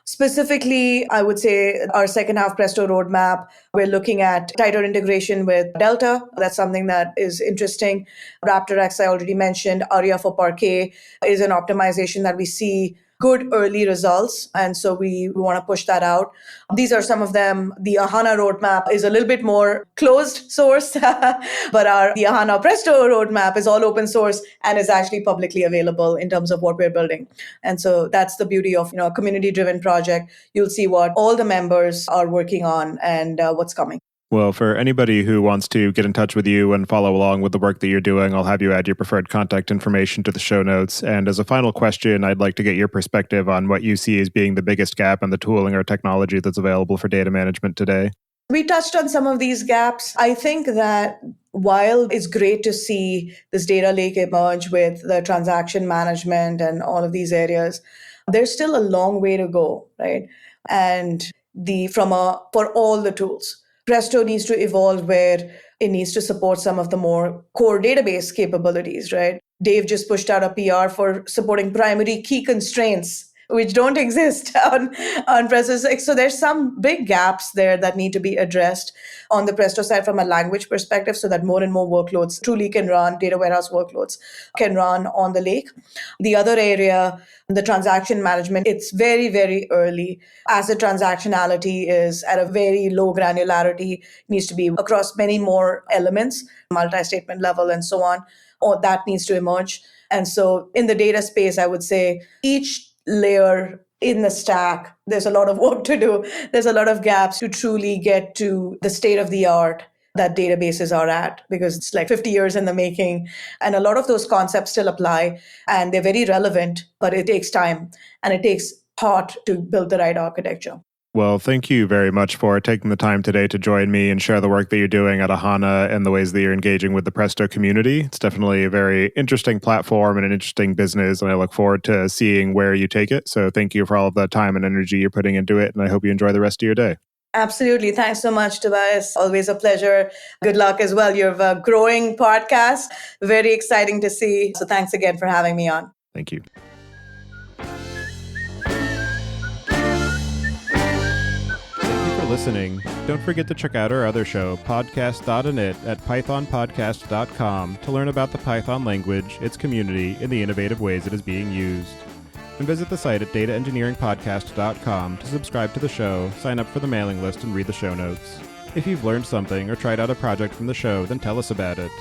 Specifically, I would say our second half Presto roadmap, we're looking at tighter integration with Delta. That's something that is interesting. RaptorX, I already mentioned. Aria for Parquet is an optimization that we see good early results. And so we want to push that out. These are some of them. The Ahana roadmap is a little bit more closed source, but the Ahana Presto roadmap is all open source and is actually publicly available in terms of what we're building. And so that's the beauty of a community-driven project. You'll see what all the members are working on and what's coming. Well, for anybody who wants to get in touch with you and follow along with the work that you're doing, I'll have you add your preferred contact information to the show notes. And as a final question, I'd like to get your perspective on what you see as being the biggest gap in the tooling or technology that's available for data management today. We touched on some of these gaps. I think that while it's great to see this data lake emerge with the transaction management and all of these areas, there's still a long way to go, right? And for all the tools. Presto needs to evolve where it needs to support some of the more core database capabilities, right? Dave just pushed out a PR for supporting primary key constraints, which don't exist on Presto 6. So there's some big gaps there that need to be addressed on the Presto side from a language perspective so that more and more workloads truly can run, data warehouse workloads can run on the lake. The other area, the transaction management, it's very, very early. As the transactionality is at a very low granularity, needs to be across many more elements, multi-statement level and so on, or that needs to emerge. And so in the data space, I would say each layer in the stack, there's a lot of work to do. There's a lot of gaps to truly get to the state of the art that databases are at, because it's like 50 years in the making. And a lot of those concepts still apply and they're very relevant, but it takes time and it takes thought to build the right architecture. Well, thank you very much for taking the time today to join me and share the work that you're doing at Ahana and the ways that you're engaging with the Presto community. It's definitely a very interesting platform and an interesting business, and I look forward to seeing where you take it. So thank you for all of the time and energy you're putting into it, and I hope you enjoy the rest of your day. Absolutely. Thanks so much, Tobias. Always a pleasure. Good luck as well. You have a growing podcast. Very exciting to see. So thanks again for having me on. Thank you. Listening. Don't forget to check out our other show, podcast.init, at pythonpodcast.com to learn about the Python language, its community, and the innovative ways it is being used. And visit the site at dataengineeringpodcast.com to subscribe to the show, sign up for the mailing list, and read the show notes. If you've learned something or tried out a project from the show, then tell us about it.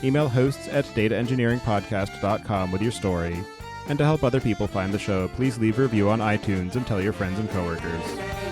Email hosts at dataengineeringpodcast.com with your story. And to help other people find the show, please leave a review on iTunes and tell your friends and coworkers.